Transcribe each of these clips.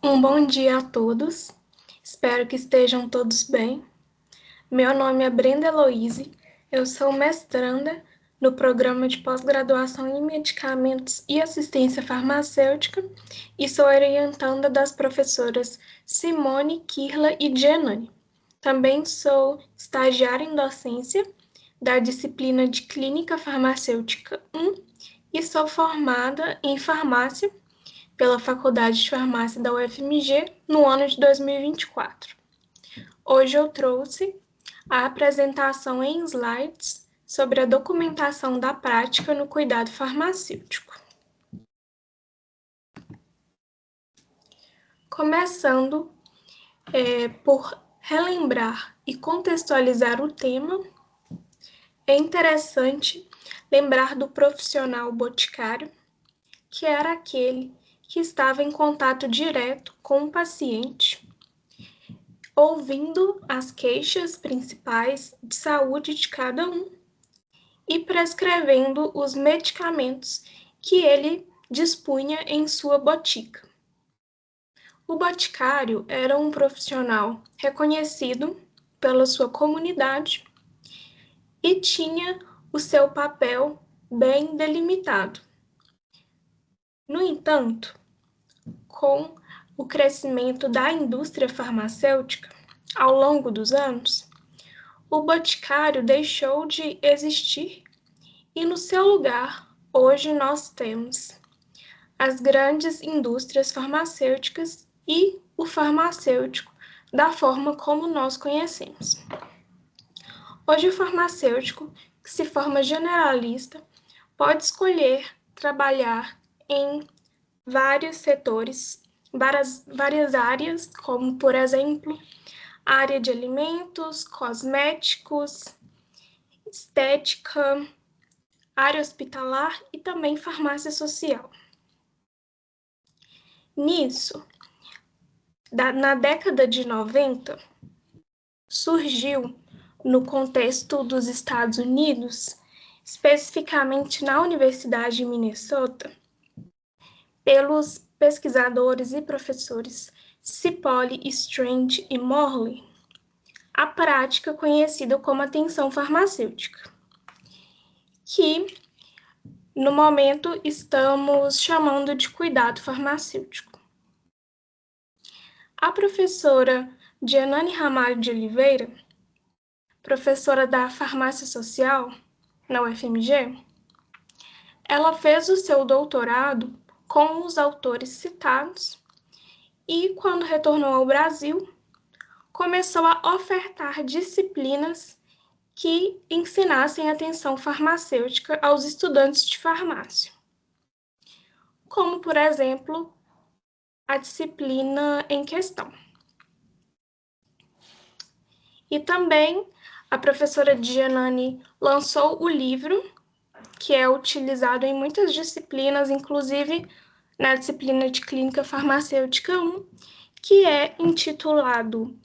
Um bom dia a todos, espero que estejam todos bem. Meu nome é Brenda Heloise, eu sou mestranda no programa de pós-graduação em medicamentos e assistência farmacêutica e sou orientanda das professoras Simone, Kirla e Gianani. Também sou estagiária em docência da disciplina de Clínica Farmacêutica 1 e sou formada em farmácia pela Faculdade de Farmácia da UFMG no ano de 2024. Hoje eu trouxe a apresentação em slides sobre a documentação da prática no cuidado farmacêutico. Começando por relembrar e contextualizar o tema, é interessante lembrar do profissional boticário, que era aquele que estava em contato direto com o paciente, ouvindo as queixas principais de saúde de cada um e prescrevendo os medicamentos que ele dispunha em sua botica. O boticário era um profissional reconhecido pela sua comunidade e tinha o seu papel bem delimitado. No entanto, com o crescimento da indústria farmacêutica ao longo dos anos, o boticário deixou de existir e, no seu lugar, hoje nós temos as grandes indústrias farmacêuticas e o farmacêutico da forma como nós conhecemos. Hoje, o farmacêutico, que se forma generalista, pode escolher trabalhar em vários setores, várias áreas, como, por exemplo, área de alimentos, cosméticos, estética, área hospitalar e também farmácia social. Nisso, na década de 90, surgiu, no contexto dos Estados Unidos, especificamente na Universidade de Minnesota, pelos pesquisadores e professores Cipolle, Strange e Morley, a prática conhecida como atenção farmacêutica, que no momento estamos chamando de cuidado farmacêutico. A professora Gianani Ramalho de Oliveira, professora da farmácia social na UFMG, ela fez o seu doutorado com os autores citados e, quando retornou ao Brasil, começou a ofertar disciplinas que ensinassem atenção farmacêutica aos estudantes de farmácia, como, por exemplo, a disciplina em questão. E também a professora Gianani lançou o livro, que é utilizado em muitas disciplinas, inclusive na disciplina de Clínica Farmacêutica 1, que é intitulado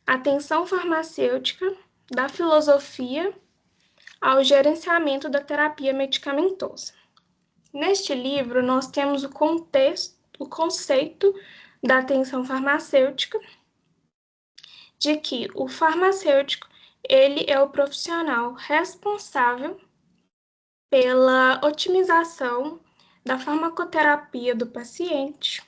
Atenção Farmacêutica, da Filosofia ao Gerenciamento da Terapia Medicamentosa. Neste livro, nós temos o conceito da atenção farmacêutica, de que o farmacêutico ele é o profissional responsável pela otimização da farmacoterapia do paciente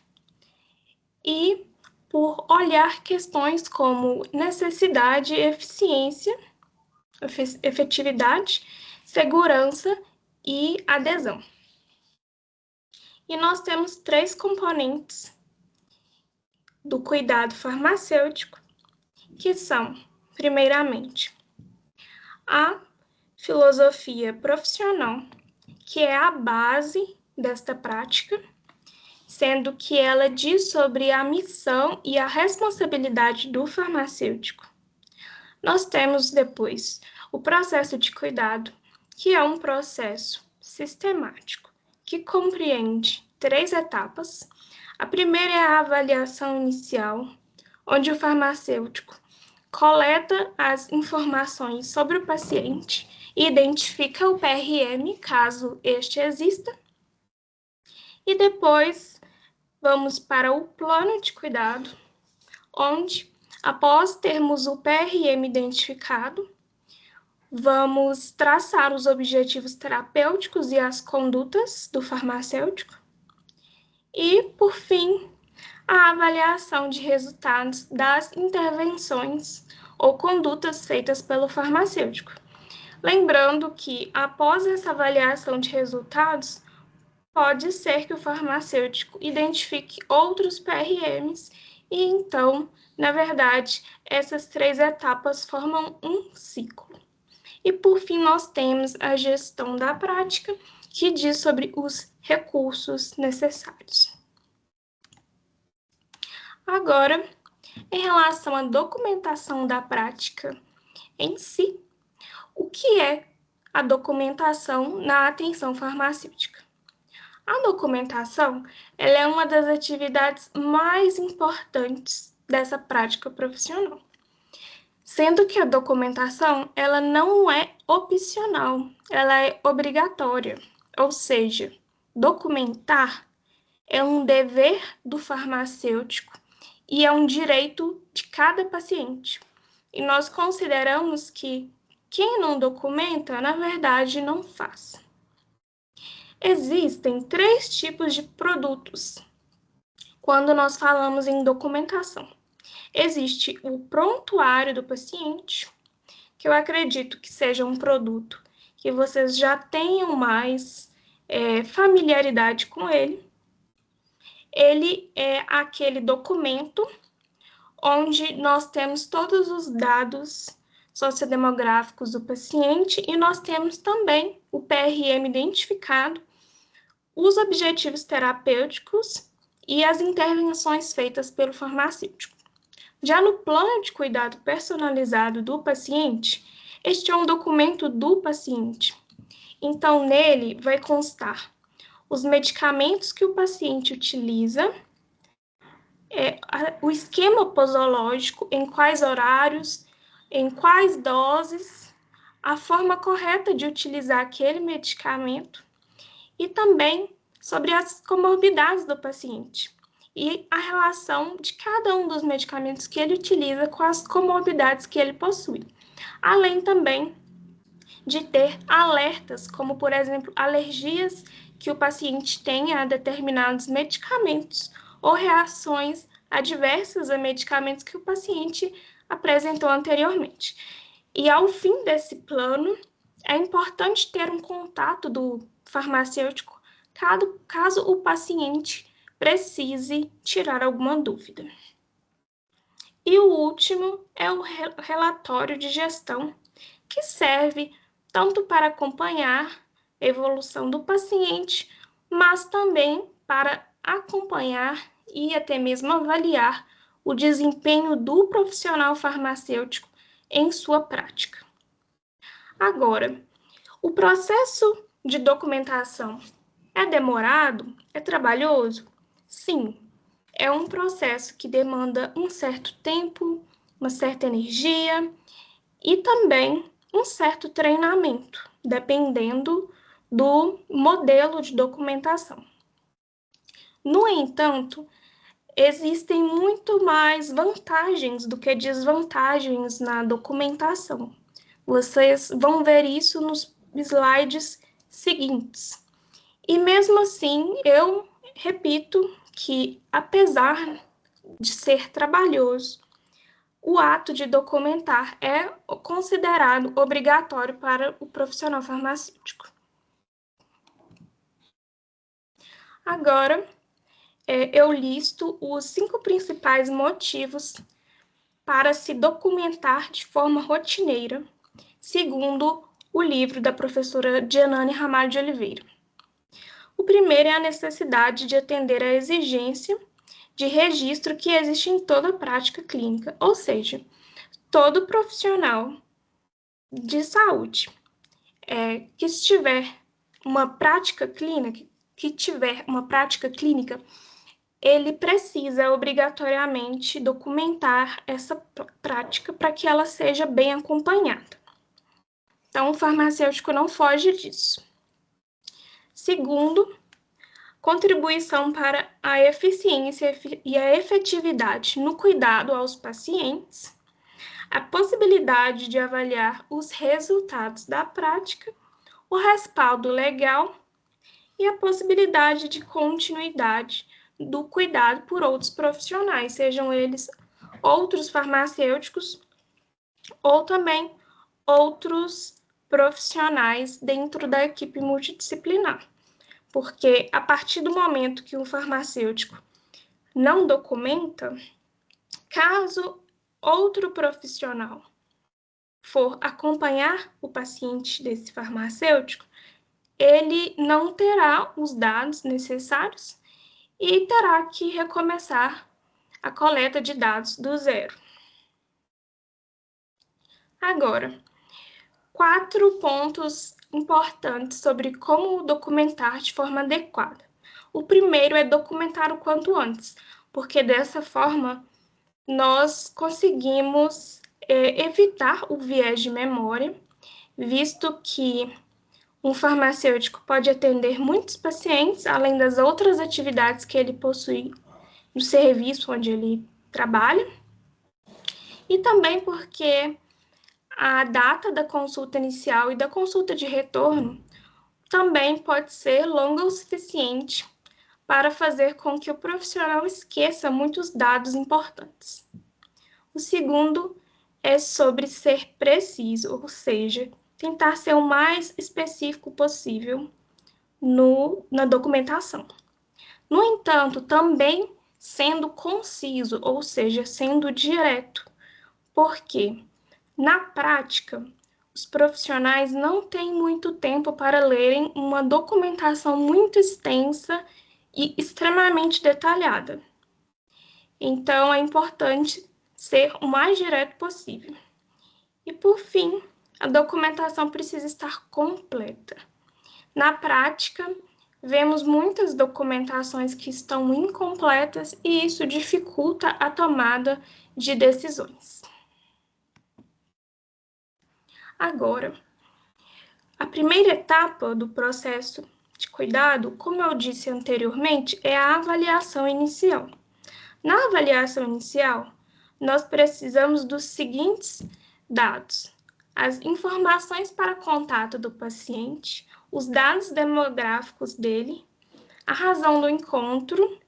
e por olhar questões como necessidade, eficiência, efetividade, segurança e adesão. E nós temos 3 componentes do cuidado farmacêutico, que são, primeiramente, a filosofia profissional, que é a base desta prática, sendo que ela diz sobre a missão e a responsabilidade do farmacêutico. Nós temos depois o processo de cuidado, que é um processo sistemático, que compreende 3 etapas. A primeira é a avaliação inicial, onde o farmacêutico coleta as informações sobre o paciente e identifica o PRM, caso este exista, e depois vamos para o plano de cuidado, onde, após termos o PRM identificado, vamos traçar os objetivos terapêuticos e as condutas do farmacêutico. E, por fim, a avaliação de resultados das intervenções ou condutas feitas pelo farmacêutico. Lembrando que, após essa avaliação de resultados, pode ser que o farmacêutico identifique outros PRMs e, então, na verdade, essas 3 etapas formam um ciclo. E, por fim, nós temos a gestão da prática, que diz sobre os recursos necessários. Agora, em relação à documentação da prática em si, o que é a documentação na atenção farmacêutica? A documentação, ela é uma das atividades mais importantes dessa prática profissional, sendo que a documentação, ela não é opcional, ela é obrigatória, ou seja, documentar é um dever do farmacêutico e é um direito de cada paciente. E nós consideramos que quem não documenta, na verdade, não faz. Existem 3 tipos de produtos quando nós falamos em documentação. Existe o prontuário do paciente, que eu acredito que seja um produto que vocês já tenham mais familiaridade com ele. Ele é aquele documento onde nós temos todos os dados sociodemográficos do paciente e nós temos também o PRM identificado, os objetivos terapêuticos e as intervenções feitas pelo farmacêutico. Já no plano de cuidado personalizado do paciente, este é um documento do paciente. Então, nele vai constar os medicamentos que o paciente utiliza, o esquema posológico, em quais horários, em quais doses, a forma correta de utilizar aquele medicamento e também sobre as comorbidades do paciente e a relação de cada um dos medicamentos que ele utiliza com as comorbidades que ele possui. Além também de ter alertas, como, por exemplo, alergias que o paciente tenha a determinados medicamentos ou reações adversas a medicamentos que o paciente apresentou anteriormente. E ao fim desse plano, é importante ter um contato do farmacêutico caso o paciente precise tirar alguma dúvida. E o último é o relatório de gestão, que serve tanto para acompanhar a evolução do paciente, mas também para acompanhar e até mesmo avaliar o desempenho do profissional farmacêutico em sua prática. Agora, o processo de documentação é demorado? É trabalhoso? Sim, é um processo que demanda um certo tempo, uma certa energia e também um certo treinamento, dependendo do modelo de documentação. No entanto, existem muito mais vantagens do que desvantagens na documentação. Vocês vão ver isso nos slides seguintes. E mesmo assim, eu repito que, apesar de ser trabalhoso, o ato de documentar é considerado obrigatório para o profissional farmacêutico. Agora, eu listo os 5 principais motivos para se documentar de forma rotineira, segundo o livro da professora Dianane Ramalho de Oliveira. O primeiro é a necessidade de atender à exigência de registro que existe em toda a prática clínica, ou seja, todo profissional de saúde que tiver uma prática clínica, ele precisa obrigatoriamente documentar essa prática para que ela seja bem acompanhada. Então, o farmacêutico não foge disso. Segundo, contribuição para a eficiência e a efetividade no cuidado aos pacientes, a possibilidade de avaliar os resultados da prática, o respaldo legal e a possibilidade de continuidade do cuidado por outros profissionais, sejam eles outros farmacêuticos ou também outros profissionais dentro da equipe multidisciplinar. Porque a partir do momento que o farmacêutico não documenta, caso outro profissional for acompanhar o paciente desse farmacêutico, ele não terá os dados necessários e terá que recomeçar a coleta de dados do zero. Agora, 4 pontos importantes sobre como documentar de forma adequada. O primeiro é documentar o quanto antes, porque dessa forma nós conseguimos evitar o viés de memória, visto que um farmacêutico pode atender muitos pacientes, além das outras atividades que ele possui no serviço onde ele trabalha, e também porque a data da consulta inicial e da consulta de retorno também pode ser longa o suficiente para fazer com que o profissional esqueça muitos dados importantes. O segundo é sobre ser preciso, ou seja, tentar ser o mais específico possível na documentação. No entanto, também sendo conciso, ou seja, sendo direto, porque na prática, os profissionais não têm muito tempo para lerem uma documentação muito extensa e extremamente detalhada. Então, é importante ser o mais direto possível. E, por fim, a documentação precisa estar completa. Na prática, vemos muitas documentações que estão incompletas e isso dificulta a tomada de decisões. Agora, a primeira etapa do processo de cuidado, como eu disse anteriormente, é a avaliação inicial. Na avaliação inicial, nós precisamos dos seguintes dados: as informações para contato do paciente, os dados demográficos dele, a razão do encontro,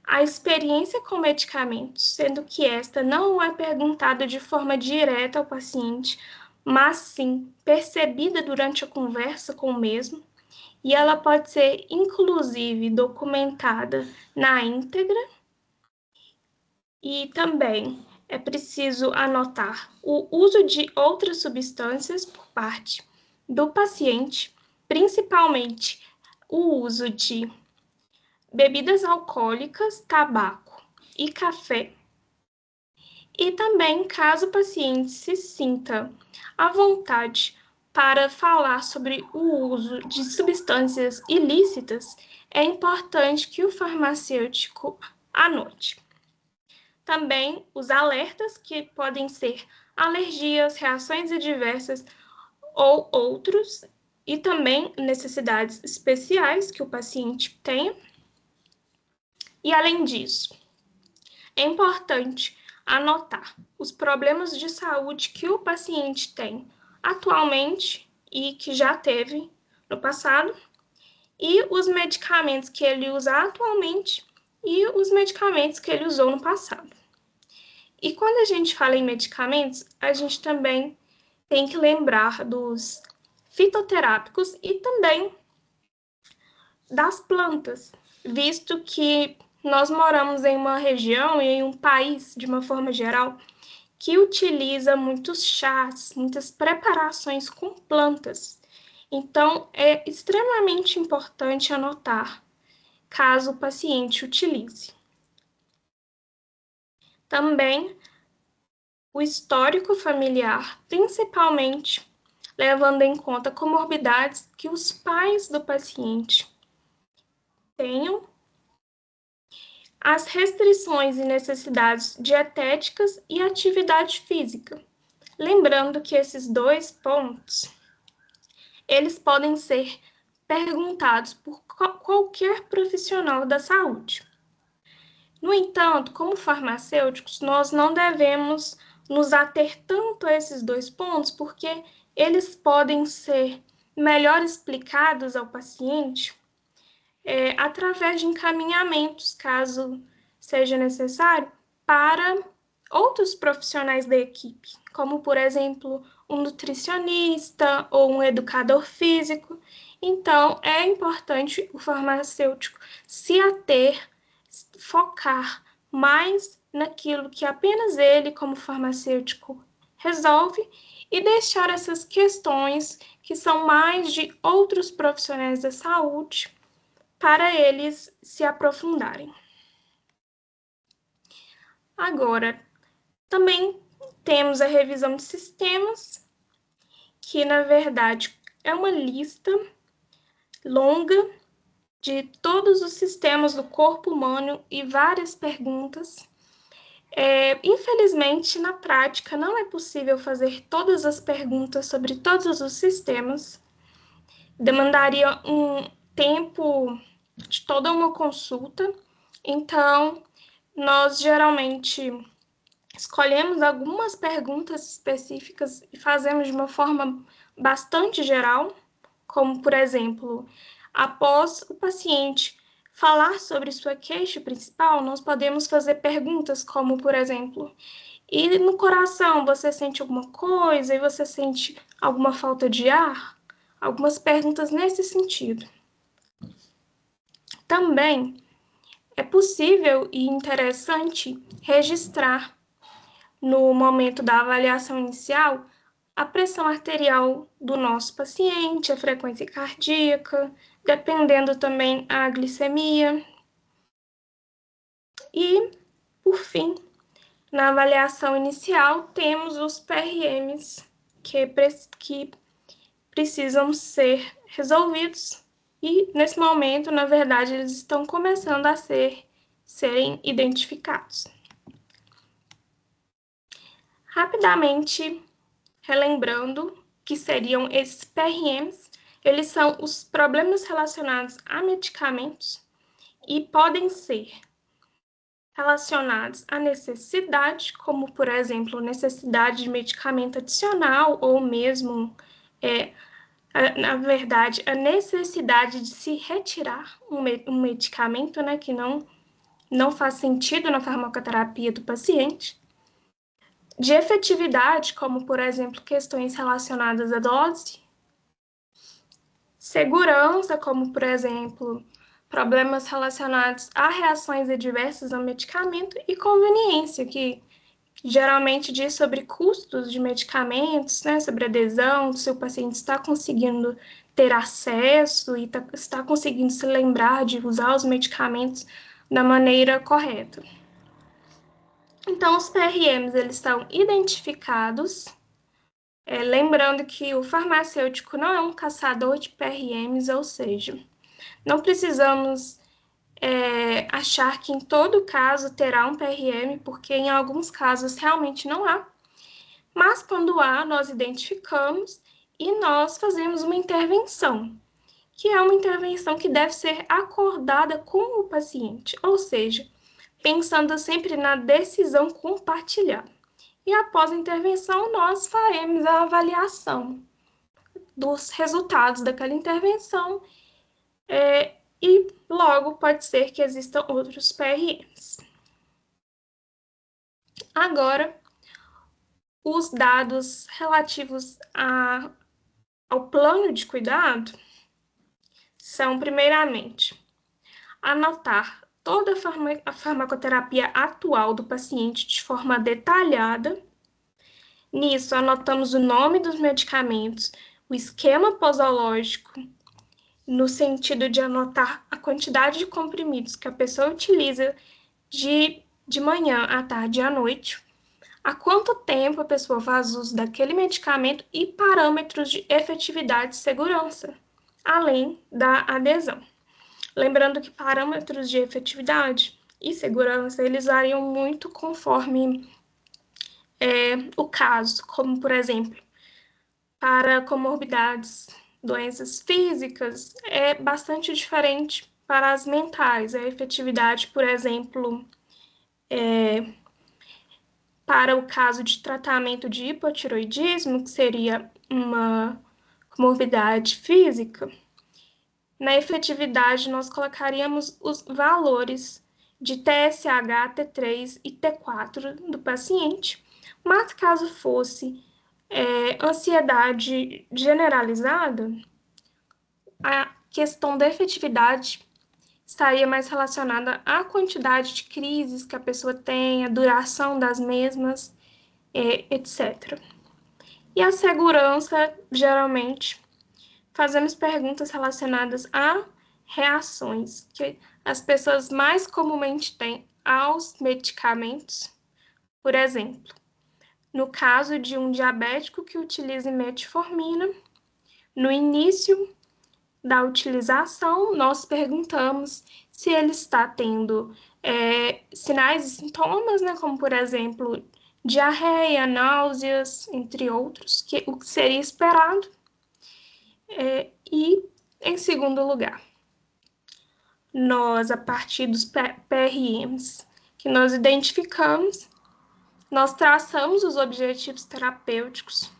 a experiência com medicamentos, sendo que esta não é perguntada de forma direta ao paciente, mas sim percebida durante a conversa com o mesmo, e ela pode ser, inclusive, documentada na íntegra. E também é preciso anotar o uso de outras substâncias por parte do paciente, principalmente o uso de bebidas alcoólicas, tabaco e café. E também, caso o paciente se sinta à vontade para falar sobre o uso de substâncias ilícitas, é importante que o farmacêutico anote. Também os alertas, que podem ser alergias, reações adversas ou outros, e também necessidades especiais que o paciente tenha. E, além disso, é importante anotar os problemas de saúde que o paciente tem atualmente e que já teve no passado, e os medicamentos que ele usa atualmente e os medicamentos que ele usou no passado. E quando a gente fala em medicamentos, a gente também tem que lembrar dos fitoterápicos e também das plantas, visto que nós moramos em uma região e em um país, de uma forma geral, que utiliza muitos chás, muitas preparações com plantas. Então, é extremamente importante anotar, caso o paciente utilize. Também o histórico familiar, principalmente levando em conta comorbidades que os pais do paciente tenham, as restrições e necessidades dietéticas e atividade física. Lembrando que esses 2 pontos, eles podem ser perguntados por qualquer profissional da saúde. No entanto, como farmacêuticos, nós não devemos nos ater tanto a esses dois pontos, porque eles podem ser melhor explicados ao paciente através de encaminhamentos, caso seja necessário, para outros profissionais da equipe, como, por exemplo, um nutricionista ou um educador físico. Então, é importante o farmacêutico se ater, focar mais naquilo que apenas ele, como farmacêutico, resolve e deixar essas questões que são mais de outros profissionais da saúde para eles se aprofundarem. Agora, também temos a revisão de sistemas, que na verdade é uma lista longa de todos os sistemas do corpo humano e várias perguntas. Infelizmente, na prática, não é possível fazer todas as perguntas sobre todos os sistemas. Demandaria um tempo de toda uma consulta. Então, nós geralmente escolhemos algumas perguntas específicas e fazemos de uma forma bastante geral, como, por exemplo, após o paciente falar sobre sua queixa principal, nós podemos fazer perguntas como, por exemplo, e no coração você sente alguma coisa e você sente alguma falta de ar? Algumas perguntas nesse sentido. Também é possível e interessante registrar no momento da avaliação inicial a pressão arterial do nosso paciente, a frequência cardíaca, dependendo também a glicemia. E, por fim, na avaliação inicial, temos os PRMs que precisam ser resolvidos e, nesse momento, na verdade, eles estão começando a serem identificados. Rapidamente, relembrando que seriam esses PRMs, eles são os problemas relacionados a medicamentos e podem ser relacionados à necessidade, como, por exemplo, necessidade de medicamento adicional ou mesmo, na verdade, a necessidade de se retirar um medicamento, né, que não faz sentido na farmacoterapia do paciente. De efetividade, como, por exemplo, questões relacionadas à dose. Segurança, como, por exemplo, problemas relacionados a reações adversas ao medicamento. E conveniência, que geralmente diz sobre custos de medicamentos, né, sobre adesão, se o paciente está conseguindo ter acesso e está conseguindo se lembrar de usar os medicamentos da maneira correta. Então, os PRMs eles estão identificados, lembrando que o farmacêutico não é um caçador de PRMs, ou seja, não precisamos achar que em todo caso terá um PRM, porque em alguns casos realmente não há, mas quando há, nós identificamos e nós fazemos uma intervenção, que é uma intervenção que deve ser acordada com o paciente, ou seja, pensando sempre na decisão compartilhada. E após a intervenção, nós faremos a avaliação dos resultados daquela intervenção e logo pode ser que existam outros PRMs. Agora, os dados relativos ao plano de cuidado são, primeiramente, anotar toda a farmacoterapia atual do paciente de forma detalhada. Nisso, anotamos o nome dos medicamentos, o esquema posológico, no sentido de anotar a quantidade de comprimidos que a pessoa utiliza de manhã, à tarde e à noite, há quanto tempo a pessoa faz uso daquele medicamento e parâmetros de efetividade e segurança, além da adesão. Lembrando que parâmetros de efetividade e segurança, eles variam muito conforme o caso, como, por exemplo, para comorbidades doenças físicas, é bastante diferente para as mentais. A efetividade, por exemplo, para o caso de tratamento de hipotiroidismo, que seria uma comorbidade física, na efetividade nós colocaríamos os valores de TSH, T3 e T4 do paciente, mas caso fosse ansiedade generalizada, a questão da efetividade estaria mais relacionada à quantidade de crises que a pessoa tem, a duração das mesmas, etc. E a segurança, geralmente, fazemos perguntas relacionadas a reações que as pessoas mais comumente têm aos medicamentos. Por exemplo, no caso de um diabético que utilize metformina, no início da utilização, nós perguntamos se ele está tendo sinais e sintomas, né, como, por exemplo, diarreia, náuseas, entre outros, o que seria esperado. E, em segundo lugar, nós, a partir dos PRMs que nós identificamos, nós traçamos os objetivos terapêuticos,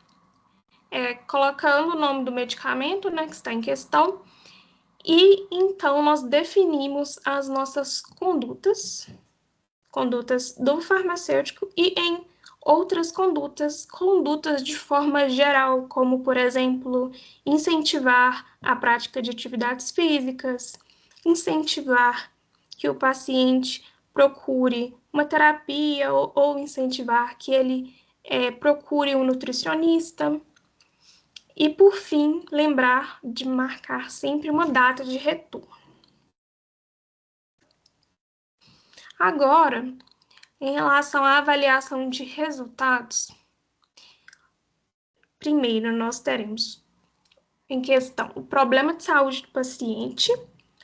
colocando o nome do medicamento, né, que está em questão, e então nós definimos as nossas condutas do farmacêutico e em outras condutas de forma geral, como, por exemplo, incentivar a prática de atividades físicas, incentivar que o paciente procure uma terapia ou incentivar que ele procure um nutricionista. E, por fim, lembrar de marcar sempre uma data de retorno. Agora, em relação à avaliação de resultados, primeiro nós teremos em questão o problema de saúde do paciente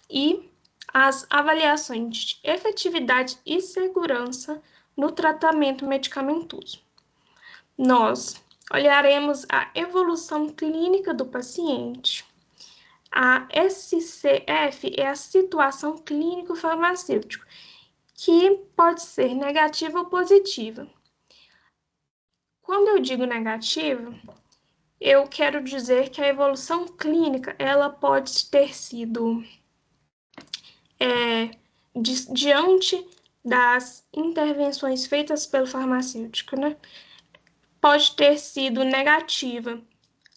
e as avaliações de efetividade e segurança no tratamento medicamentoso. Nós olharemos a evolução clínica do paciente. A SCF é a situação clínico-farmacêutica, que pode ser negativa ou positiva. Quando eu digo negativa, eu quero dizer que a evolução clínica ela pode ter sido diante das intervenções feitas pelo farmacêutico, né? Pode ter sido negativa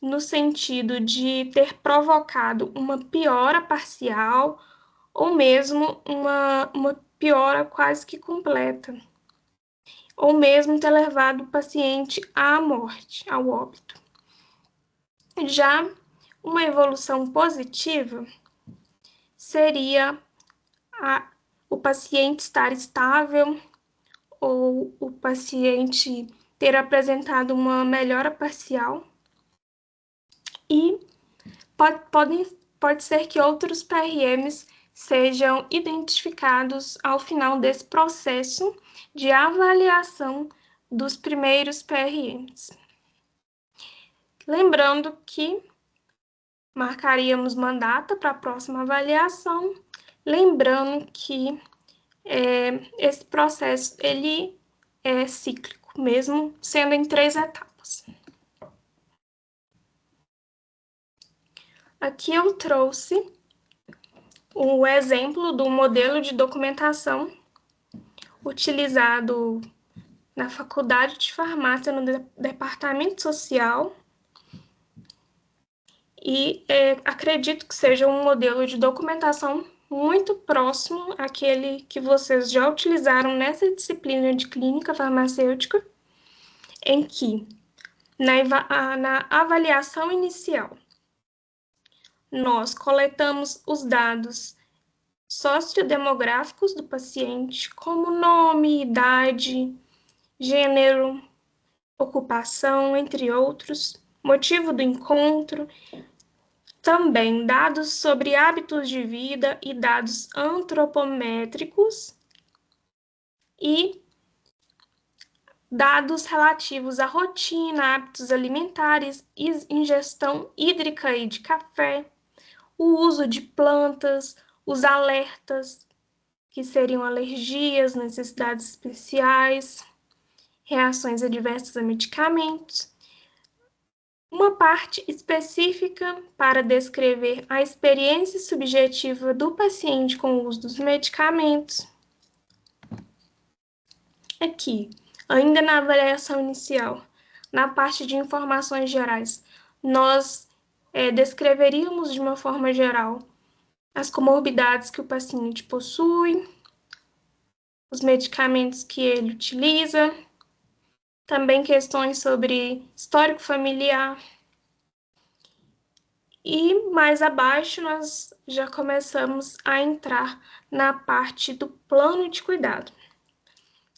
no sentido de ter provocado uma piora parcial ou mesmo uma piora quase que completa, ou mesmo ter levado o paciente à morte, ao óbito. Já uma evolução positiva seria o paciente estar estável ou o paciente ter apresentado uma melhora parcial. E pode ser que outros PRMs sejam identificados ao final desse processo de avaliação dos primeiros PRMs. Lembrando que marcaríamos uma data para a próxima avaliação, lembrando que esse processo ele é cíclico, mesmo sendo em 3 etapas. Aqui eu trouxe o exemplo do modelo de documentação utilizado na Faculdade de Farmácia, no Departamento Social, e acredito que seja um modelo de documentação muito próximo àquele que vocês já utilizaram nessa disciplina de clínica farmacêutica, em que, na avaliação inicial, nós coletamos os dados sociodemográficos do paciente, como nome, idade, gênero, ocupação, entre outros, motivo do encontro, também dados sobre hábitos de vida e dados antropométricos, e dados relativos à rotina, hábitos alimentares, ingestão hídrica e de café, o uso de plantas, os alertas, que seriam alergias, necessidades especiais, reações adversas a medicamentos, uma parte específica para descrever a experiência subjetiva do paciente com o uso dos medicamentos. Aqui, ainda na avaliação inicial, na parte de informações gerais, nós descreveríamos de uma forma geral as comorbidades que o paciente possui, os medicamentos que ele utiliza, também questões sobre histórico familiar. E mais abaixo nós já começamos a entrar na parte do plano de cuidado,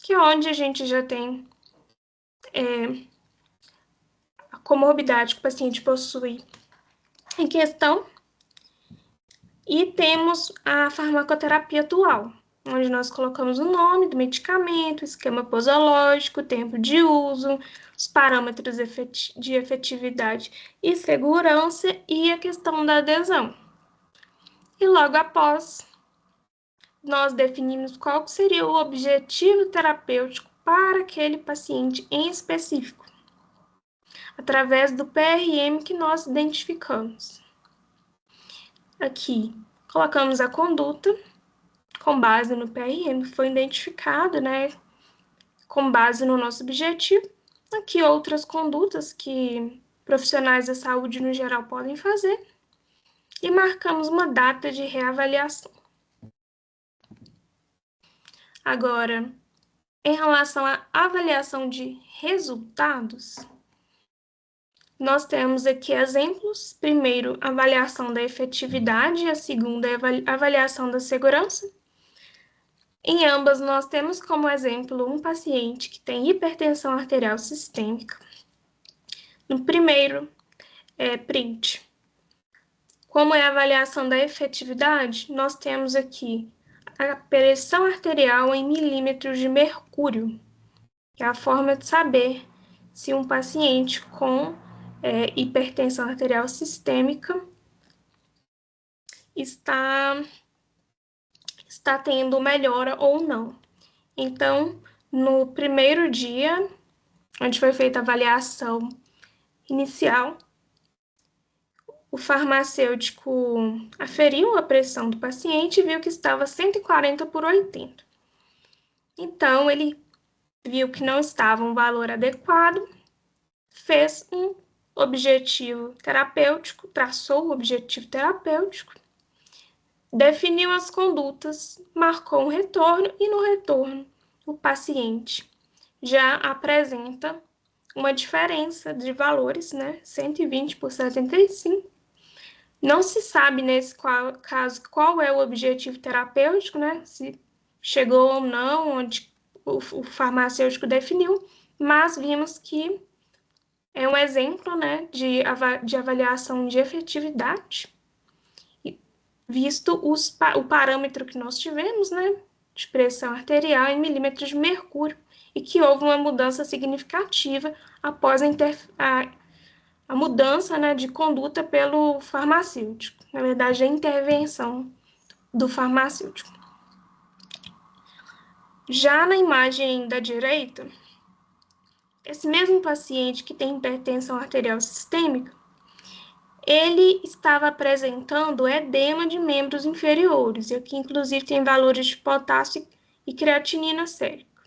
que é onde a gente já tem a comorbidade que o paciente possui em questão, e temos a farmacoterapia atual, onde nós colocamos o nome do medicamento, esquema posológico, tempo de uso, os parâmetros de efetividade e segurança e a questão da adesão. E logo após, nós definimos qual seria o objetivo terapêutico para aquele paciente em específico, através do PRM que nós identificamos. Aqui, colocamos a conduta com base no PRM que foi identificado, né? Com base no nosso objetivo. Aqui, outras condutas que profissionais da saúde no geral podem fazer. E marcamos uma data de reavaliação. Agora, em relação à avaliação de resultados, nós temos aqui exemplos. Primeiro, avaliação da efetividade, a segunda é a avaliação da segurança. Em ambas, nós temos como exemplo um paciente que tem hipertensão arterial sistêmica. No primeiro print, como é a avaliação da efetividade, nós temos aqui a pressão arterial em milímetros de mercúrio, que é a forma de saber se um paciente com hipertensão arterial sistêmica está tendo melhora ou não. Então, no primeiro dia, onde foi feita a avaliação inicial, o farmacêutico aferiu a pressão do paciente e viu que estava 140 por 80. Então, ele viu que não estava um valor adequado, fez um objetivo terapêutico, traçou o objetivo terapêutico, definiu as condutas, marcou um retorno e no retorno o paciente já apresenta uma diferença de valores, né? 120 por 75. Não se sabe nesse caso qual é o objetivo terapêutico, né? Se chegou ou não, onde o farmacêutico definiu, mas vimos que é um exemplo, né, de avaliação de efetividade, visto o parâmetro que nós tivemos, né, de pressão arterial em milímetros de mercúrio, e que houve uma mudança significativa após a mudança, né, de conduta pelo farmacêutico. Na verdade, a intervenção do farmacêutico. Já na imagem da direita, esse mesmo paciente que tem hipertensão arterial sistêmica, ele estava apresentando edema de membros inferiores, e aqui inclusive tem valores de potássio e creatinina sérica.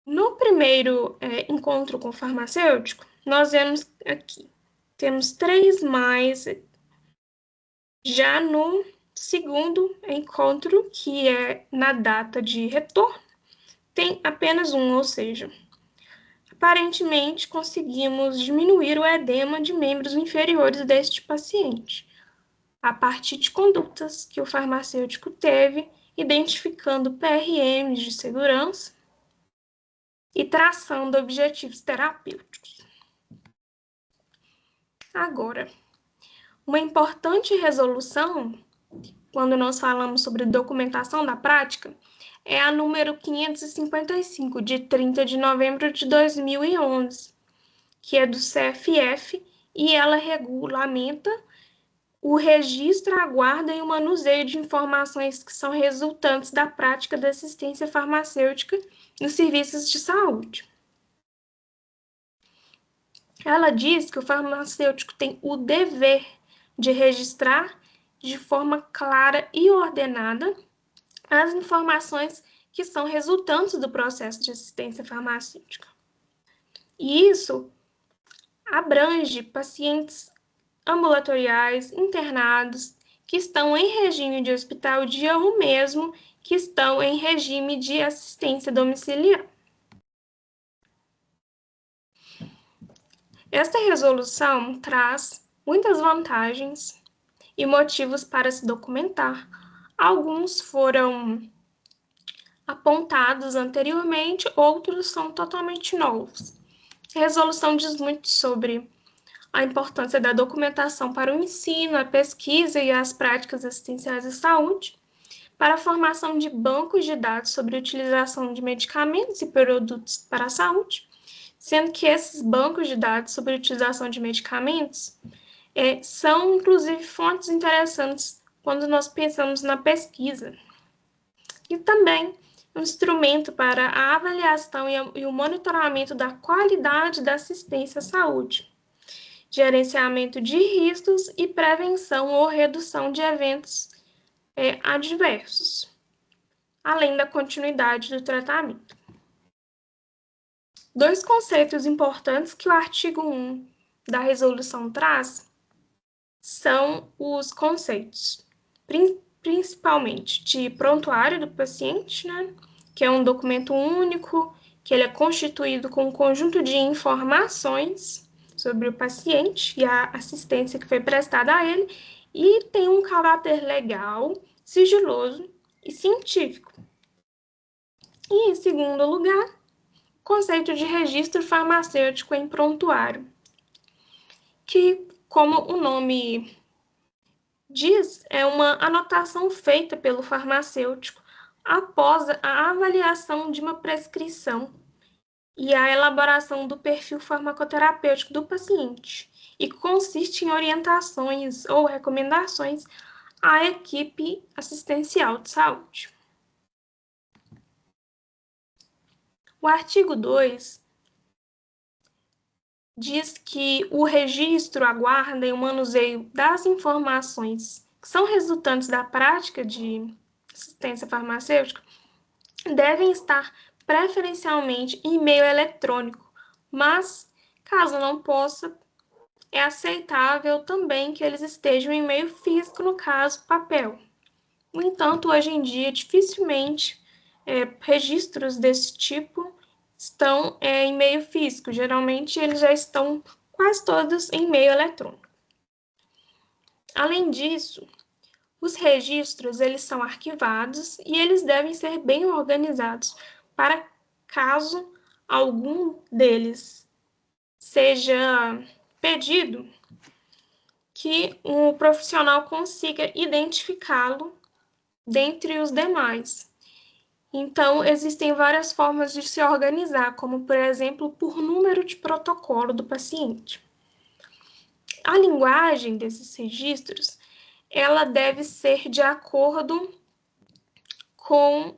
No primeiro encontro com o farmacêutico, nós vemos aqui, temos 3+. Já no segundo encontro, que é na data de retorno, tem apenas 1, ou seja, aparentemente conseguimos diminuir o edema de membros inferiores deste paciente, a partir de condutas que o farmacêutico teve, identificando PRMs de segurança e traçando objetivos terapêuticos. Agora, uma importante resolução, quando nós falamos sobre documentação da prática, é a número 555, de 30 de novembro de 2011, que é do CFF, e ela regulamenta o registro, a guarda e o manuseio de informações que são resultantes da prática da assistência farmacêutica nos serviços de saúde. Ela diz que o farmacêutico tem o dever de registrar de forma clara e ordenada as informações que são resultantes do processo de assistência farmacêutica. E isso abrange pacientes ambulatoriais, internados, que estão em regime de hospital dia ou mesmo que estão em regime de assistência domiciliar. Esta resolução traz muitas vantagens e motivos para se documentar. Alguns foram apontados anteriormente, outros são totalmente novos. A resolução diz muito sobre a importância da documentação para o ensino, a pesquisa e as práticas assistenciais de saúde, para a formação de bancos de dados sobre a utilização de medicamentos e produtos para a saúde, sendo que esses bancos de dados sobre a utilização de medicamentos são, inclusive, fontes interessantes quando nós pensamos na pesquisa. E também um instrumento para a avaliação e o monitoramento da qualidade da assistência à saúde, gerenciamento de riscos e prevenção ou redução de eventos adversos, além da continuidade do tratamento. Dois conceitos importantes que o artigo 1 da resolução traz são os conceitos, principalmente de prontuário do paciente, né, que é um documento único, que ele é constituído com um conjunto de informações sobre o paciente e a assistência que foi prestada a ele, e tem um caráter legal, sigiloso e científico. E, em segundo lugar, o conceito de registro farmacêutico em prontuário, que, como o nome diz, é uma anotação feita pelo farmacêutico após a avaliação de uma prescrição e a elaboração do perfil farmacoterapêutico do paciente, e consiste em orientações ou recomendações à equipe assistencial de saúde. O artigo 2 diz que o registro, a guarda e o manuseio das informações que são resultantes da prática de assistência farmacêutica devem estar preferencialmente em meio eletrônico, mas, caso não possa, é aceitável também que eles estejam em meio físico, no caso, papel. No entanto, hoje em dia, dificilmente registros desse tipo estão em meio físico. Geralmente, eles já estão quase todos em meio eletrônico. Além disso, os registros eles são arquivados e eles devem ser bem organizados para caso algum deles seja pedido, que o profissional consiga identificá-lo dentre os demais. Então, existem várias formas de se organizar, como, por exemplo, por número de protocolo do paciente. A linguagem desses registros, ela deve ser de acordo com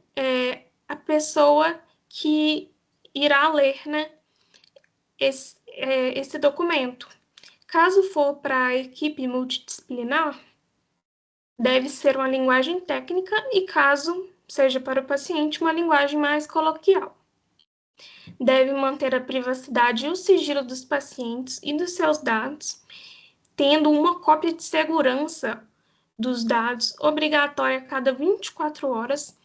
a pessoa que irá ler, né, esse documento. Caso for para a equipe multidisciplinar, deve ser uma linguagem técnica e, caso seja para o paciente, uma linguagem mais coloquial. Deve manter a privacidade e o sigilo dos pacientes e dos seus dados, tendo uma cópia de segurança dos dados obrigatória a cada 24 horas,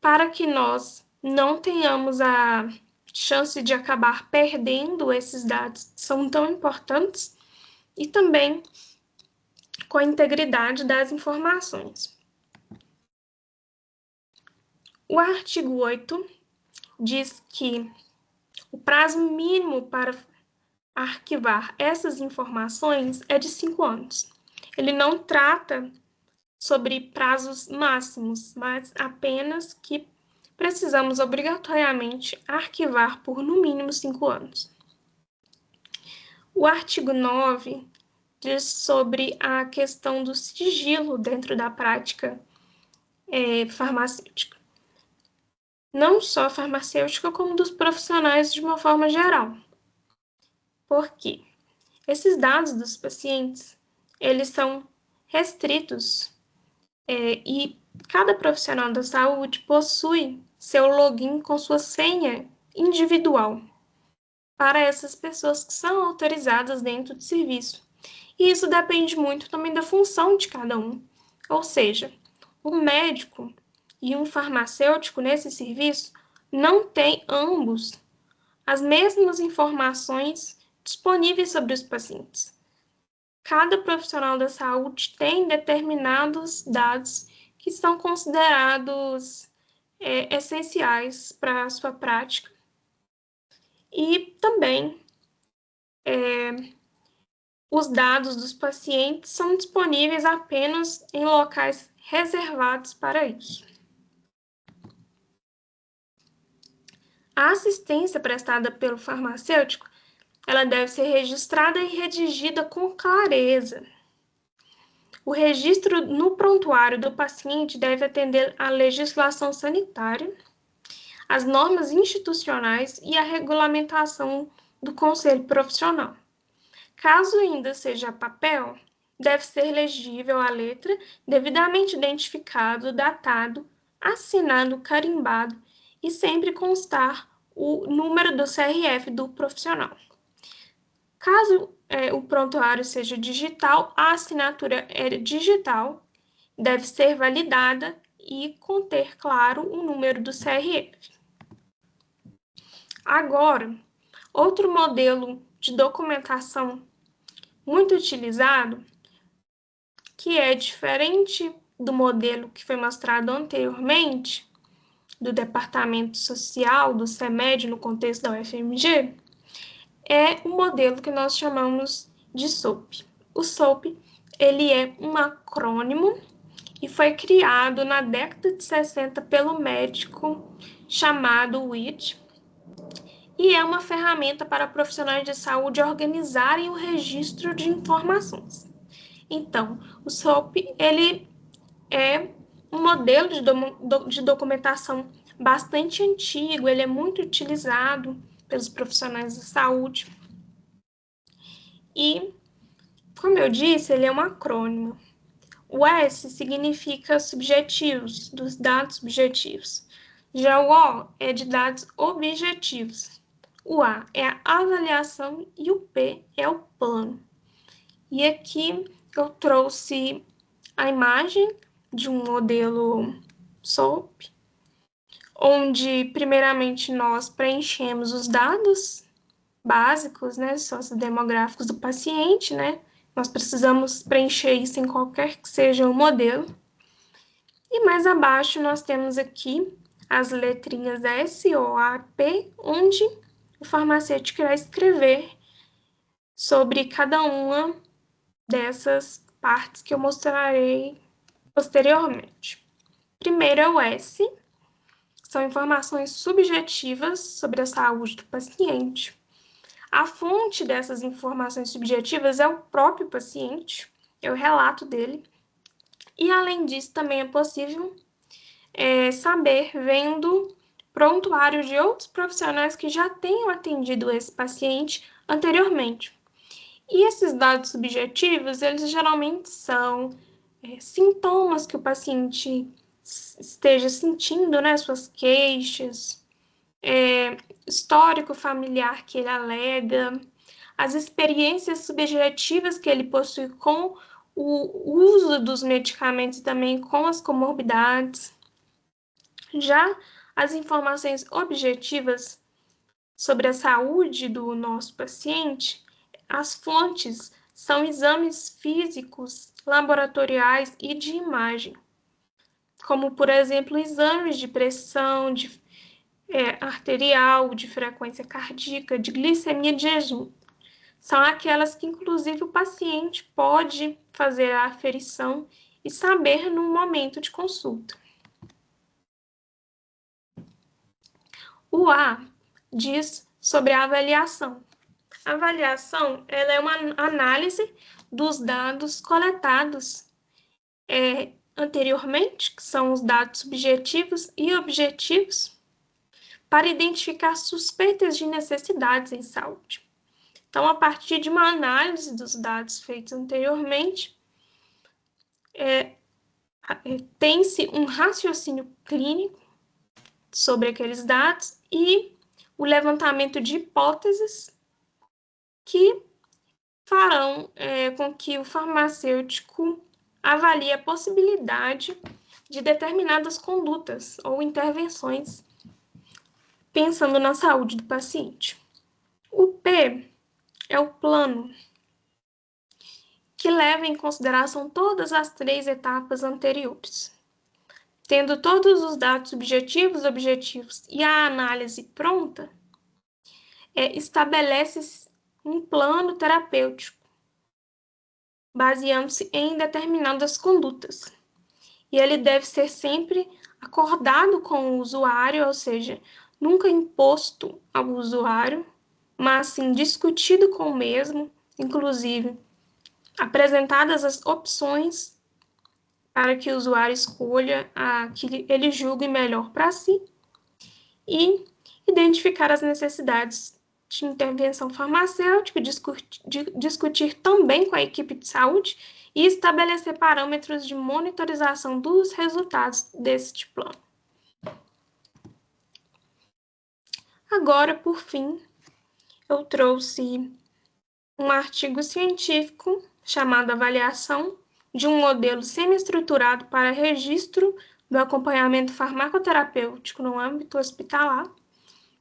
para que nós não tenhamos a chance de acabar perdendo esses dados que são tão importantes, e também com a integridade das informações. O artigo 8 diz que o prazo mínimo para arquivar essas informações é de 5 anos. Ele não trata sobre prazos máximos, mas apenas que precisamos obrigatoriamente arquivar por no mínimo 5 anos. O artigo 9 diz sobre a questão do sigilo dentro da prática farmacêutica. Não só farmacêutica, como dos profissionais de uma forma geral. Por quê? Esses dados dos pacientes, eles são restritos e cada profissional da saúde possui seu login com sua senha individual para essas pessoas que são autorizadas dentro do serviço. E isso depende muito também da função de cada um. Ou seja, um médico e um farmacêutico nesse serviço não têm ambos as mesmas informações disponíveis sobre os pacientes. Cada profissional da saúde tem determinados dados que são considerados essenciais para a sua prática. E também os dados dos pacientes são disponíveis apenas em locais reservados para isso. A assistência prestada pelo farmacêutico, ela deve ser registrada e redigida com clareza. O registro no prontuário do paciente deve atender à legislação sanitária, às normas institucionais e à regulamentação do conselho profissional. Caso ainda seja papel, deve ser legível a letra, devidamente identificado, datado, assinado, carimbado e sempre constar o número do CRF do profissional. Caso o prontuário seja digital, a assinatura é digital, deve ser validada e conter, claro, o número do CRF. Agora, outro modelo de documentação muito utilizado, que é diferente do modelo que foi mostrado anteriormente, do Departamento Social, do CEMED, no contexto da UFMG, é o modelo que nós chamamos de SOAP. O SOAP, ele é um acrônimo e foi criado na década de 60 pelo médico chamado Witt, e é uma ferramenta para profissionais de saúde organizarem o registro de informações. Então, o SOAP, ele é um modelo de documentação bastante antigo, ele é muito utilizado pelos profissionais da saúde. E, como eu disse, ele é um acrônimo. O S significa subjetivos, dos dados subjetivos. Já o O é de dados objetivos. O A é a avaliação e o P é o plano. E aqui eu trouxe a imagem de um modelo SOAP, onde primeiramente nós preenchemos os dados básicos, né, sociodemográficos do paciente, né? Nós precisamos preencher isso em qualquer que seja o modelo. E mais abaixo nós temos aqui as letrinhas S, O, A, P, onde o farmacêutico irá escrever sobre cada uma dessas partes que eu mostrarei posteriormente. Primeiro é o S, são informações subjetivas sobre a saúde do paciente. A fonte dessas informações subjetivas é o próprio paciente, é o relato dele. E, além disso, também é possível saber vendo prontuários de outros profissionais que já tenham atendido esse paciente anteriormente. E esses dados subjetivos, eles geralmente são sintomas que o paciente esteja sentindo, né, suas queixas, histórico familiar que ele alega, as experiências subjetivas que ele possui com o uso dos medicamentos e também com as comorbidades. Já as informações objetivas sobre a saúde do nosso paciente, as fontes são exames físicos, laboratoriais e de imagem, como, por exemplo, exames de pressão arterial, de frequência cardíaca, de glicemia de jejum. São aquelas que, inclusive, o paciente pode fazer a aferição e saber no momento de consulta. O A diz sobre a avaliação. A avaliação ela é uma análise dos dados coletados anteriormente, que são os dados subjetivos e objetivos, para identificar suspeitas de necessidades em saúde. Então, a partir de uma análise dos dados feitos anteriormente, tem-se um raciocínio clínico sobre aqueles dados e o levantamento de hipóteses que farão com que o farmacêutico avalie a possibilidade de determinadas condutas ou intervenções pensando na saúde do paciente. O P é o plano, que leva em consideração todas as 3 etapas anteriores. Tendo todos os dados subjetivos, objetivos e a análise pronta, estabelece um plano terapêutico, baseando-se em determinadas condutas. E ele deve ser sempre acordado com o usuário, ou seja, nunca imposto ao usuário, mas sim discutido com o mesmo, inclusive apresentadas as opções para que o usuário escolha a que ele julgue melhor para si e identificar as necessidades de intervenção farmacêutica, discutir também com a equipe de saúde e estabelecer parâmetros de monitorização dos resultados deste plano. Agora, por fim, eu trouxe um artigo científico chamado Avaliação de um modelo semi-estruturado para registro do acompanhamento farmacoterapêutico no âmbito hospitalar.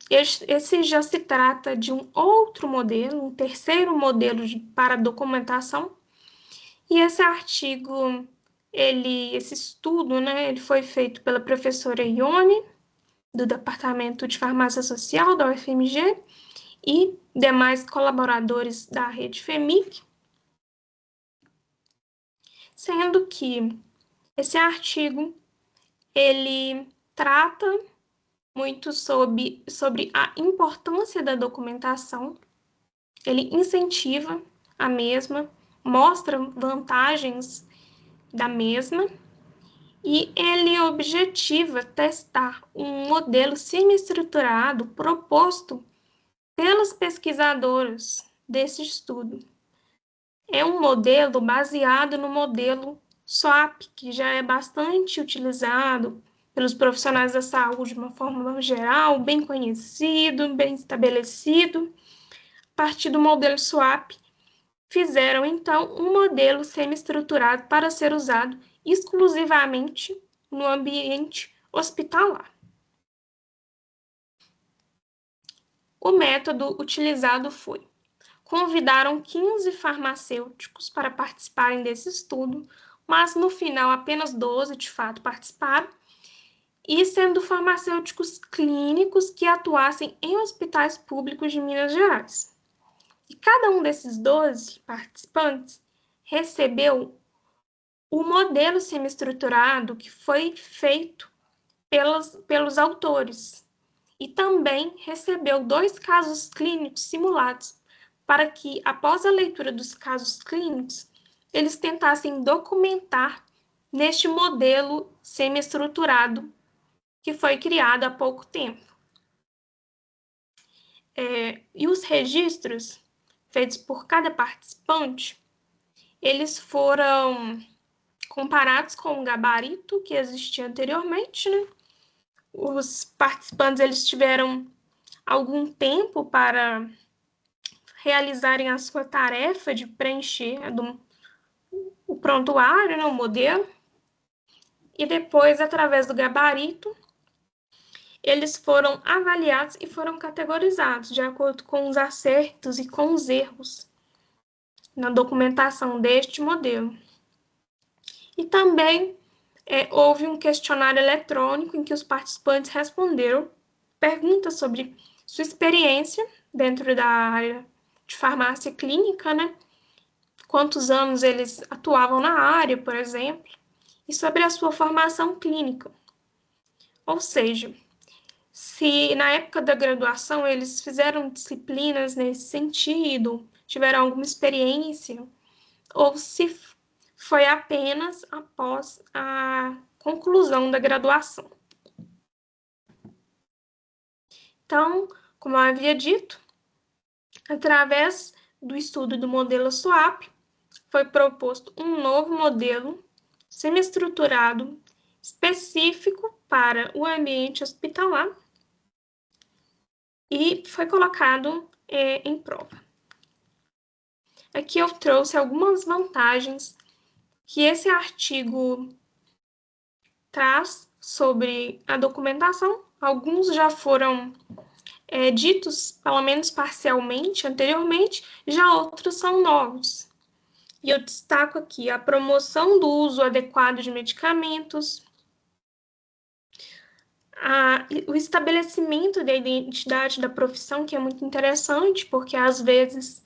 Esse já se trata de um outro modelo, um terceiro modelo para documentação. E esse artigo, esse estudo, ele foi feito pela professora Ione, do Departamento de Farmácia Social da UFMG, e demais colaboradores da rede FEMIC, sendo que esse artigo ele trata muito sobre a importância da documentação, ele incentiva a mesma, mostra vantagens da mesma, e ele objetiva testar um modelo semi-estruturado proposto pelos pesquisadores desse estudo. É um modelo baseado no modelo SWAP, que já é bastante utilizado pelos profissionais da saúde de uma forma geral, bem conhecido, bem estabelecido. A partir do modelo SWAP, fizeram, então, um modelo semi-estruturado para ser usado exclusivamente no ambiente hospitalar. O método utilizado foi: convidaram 15 farmacêuticos para participarem desse estudo, mas no final apenas 12 de fato participaram, e sendo farmacêuticos clínicos que atuassem em hospitais públicos de Minas Gerais. E cada um desses 12 participantes recebeu o modelo semi-estruturado que foi feito pelos autores, e também recebeu 2 casos clínicos simulados, para que, após a leitura dos casos clínicos, eles tentassem documentar neste modelo semi-estruturado que foi criado há pouco tempo. E os registros feitos por cada participante, eles foram comparados com o gabarito que existia anteriormente, né? Os participantes eles tiveram algum tempo para realizarem a sua tarefa de preencher o prontuário, o modelo, e depois, através do gabarito, eles foram avaliados e foram categorizados de acordo com os acertos e com os erros na documentação deste modelo. E também houve um questionário eletrônico em que os participantes responderam perguntas sobre sua experiência dentro da área de farmácia clínica, quantos anos eles atuavam na área, por exemplo, e sobre a sua formação clínica. Ou seja, se na época da graduação eles fizeram disciplinas nesse sentido, tiveram alguma experiência, ou se foi apenas após a conclusão da graduação. Então, como eu havia dito, através do estudo do modelo SWAP, foi proposto um novo modelo semi-estruturado específico para o ambiente hospitalar e foi colocado em prova. Aqui eu trouxe algumas vantagens que esse artigo traz sobre a documentação. Alguns já foram ditos, pelo menos parcialmente, anteriormente, já outros são novos. E eu destaco aqui a promoção do uso adequado de medicamentos, o estabelecimento da identidade da profissão, que é muito interessante, porque às vezes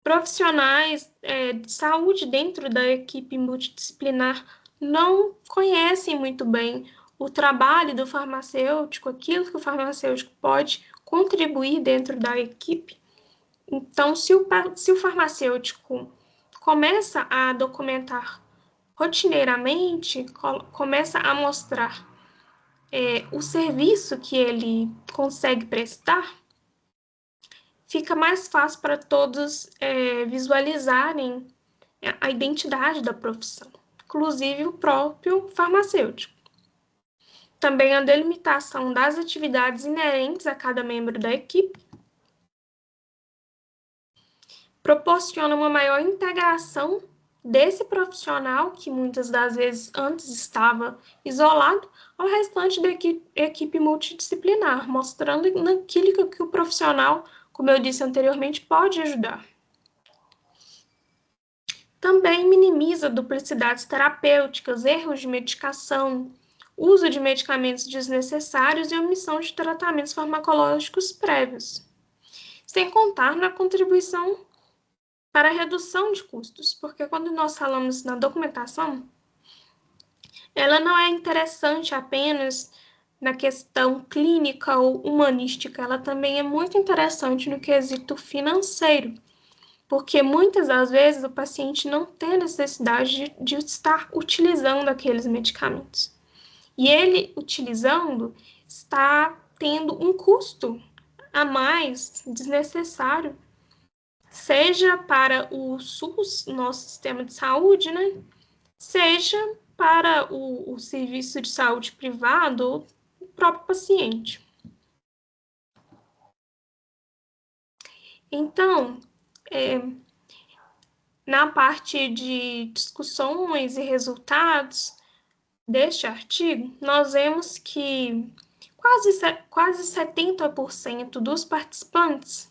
profissionais de saúde dentro da equipe multidisciplinar não conhecem muito bem o trabalho do farmacêutico, aquilo que o farmacêutico pode contribuir dentro da equipe. Então, se o farmacêutico começa a documentar rotineiramente, começa a mostrar o serviço que ele consegue prestar, fica mais fácil para todos visualizarem a identidade da profissão, inclusive o próprio farmacêutico. Também a delimitação das atividades inerentes a cada membro da equipe proporciona uma maior integração desse profissional, que muitas das vezes antes estava isolado, ao restante da equipe multidisciplinar, mostrando naquilo que o profissional, como eu disse anteriormente, pode ajudar. Também minimiza duplicidades terapêuticas, erros de medicação, uso de medicamentos desnecessários e omissão de tratamentos farmacológicos prévios. Sem contar na contribuição para a redução de custos, porque quando nós falamos na documentação, ela não é interessante apenas na questão clínica ou humanística, ela também é muito interessante no quesito financeiro, porque muitas das vezes o paciente não tem necessidade de estar utilizando aqueles medicamentos. E ele, utilizando, está tendo um custo a mais desnecessário, seja para o SUS, nosso sistema de saúde, né? Seja para o serviço de saúde privado ou o próprio paciente. Então, na parte de discussões e resultados deste artigo, nós vemos que quase 70% dos participantes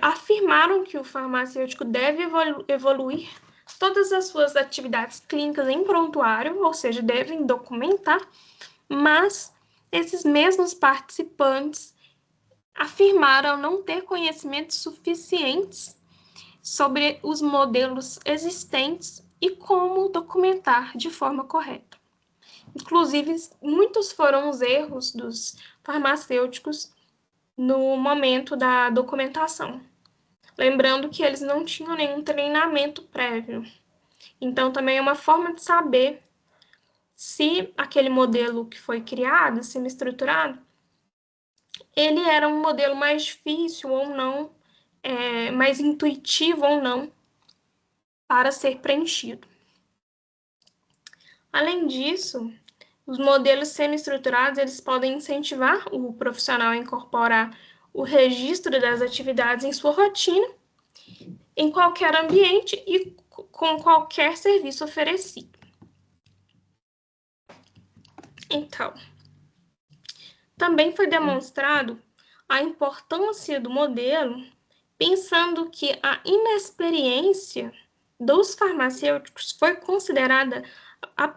afirmaram que o farmacêutico deve evoluir todas as suas atividades clínicas em prontuário, ou seja, devem documentar, mas esses mesmos participantes afirmaram não ter conhecimentos suficientes sobre os modelos existentes e como documentar de forma correta. Inclusive, muitos foram os erros dos farmacêuticos no momento da documentação. Lembrando que eles não tinham nenhum treinamento prévio. Então, também é uma forma de saber se aquele modelo que foi criado, semi-estruturado, ele era um modelo mais difícil ou não, mais intuitivo ou não, para ser preenchido. Além disso, os modelos semi-estruturados, eles podem incentivar o profissional a incorporar o registro das atividades em sua rotina, em qualquer ambiente e com qualquer serviço oferecido. Então, também foi demonstrado a importância do modelo, pensando que a inexperiência dos farmacêuticos foi considerada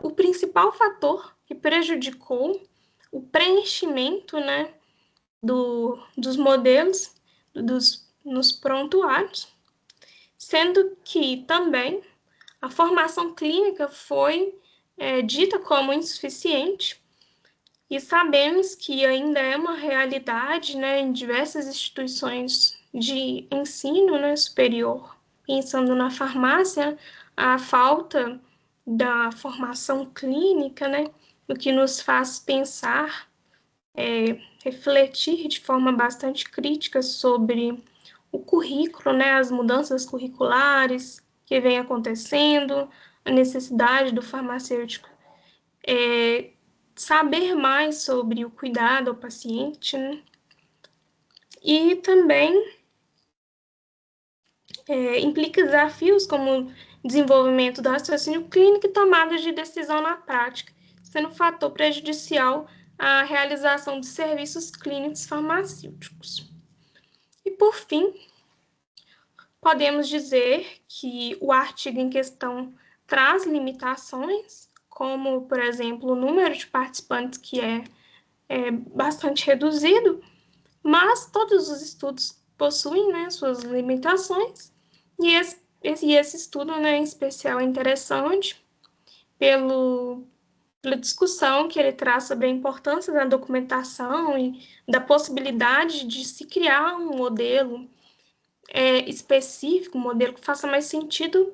o principal fator que prejudicou o preenchimento, né, dos modelos nos prontuários, sendo que também a formação clínica foi dita como insuficiente E sabemos que ainda é uma realidade, né, em diversas instituições de ensino, né, superior, pensando na farmácia, a falta da formação clínica, né, o que nos faz pensar, refletir de forma bastante crítica sobre o currículo, né, as mudanças curriculares que vem acontecendo, a necessidade do farmacêutico saber mais sobre o cuidado ao paciente, né? E também implica desafios como desenvolvimento do raciocínio clínico e tomada de decisão na prática, sendo um fator prejudicial à realização de serviços clínicos farmacêuticos. E, por fim, podemos dizer que o artigo em questão traz limitações, como, por exemplo, o número de participantes que é bastante reduzido, mas todos os estudos possuem, né, suas limitações, e esse estudo, né, em especial, é interessante pela discussão que ele traz sobre a importância da documentação e da possibilidade de se criar um modelo específico, um modelo que faça mais sentido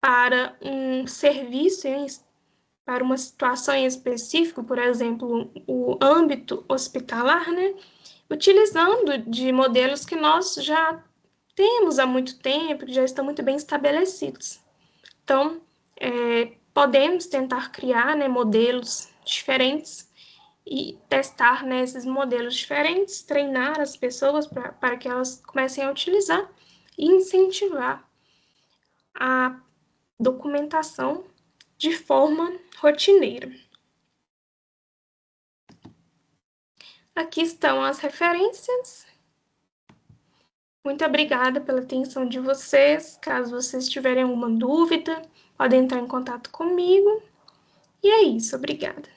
para um serviço, para uma situação em específico, por exemplo, o âmbito hospitalar, né? Utilizando de modelos que nós já temos há muito tempo, que já estão muito bem estabelecidos. Então, podemos tentar criar, né, modelos diferentes e testar, né, esses modelos diferentes, treinar as pessoas para que elas comecem a utilizar e incentivar a documentação de forma rotineira. Aqui estão as referências. Muito obrigada pela atenção de vocês. Caso vocês tiverem alguma dúvida, podem entrar em contato comigo. E é isso, obrigada.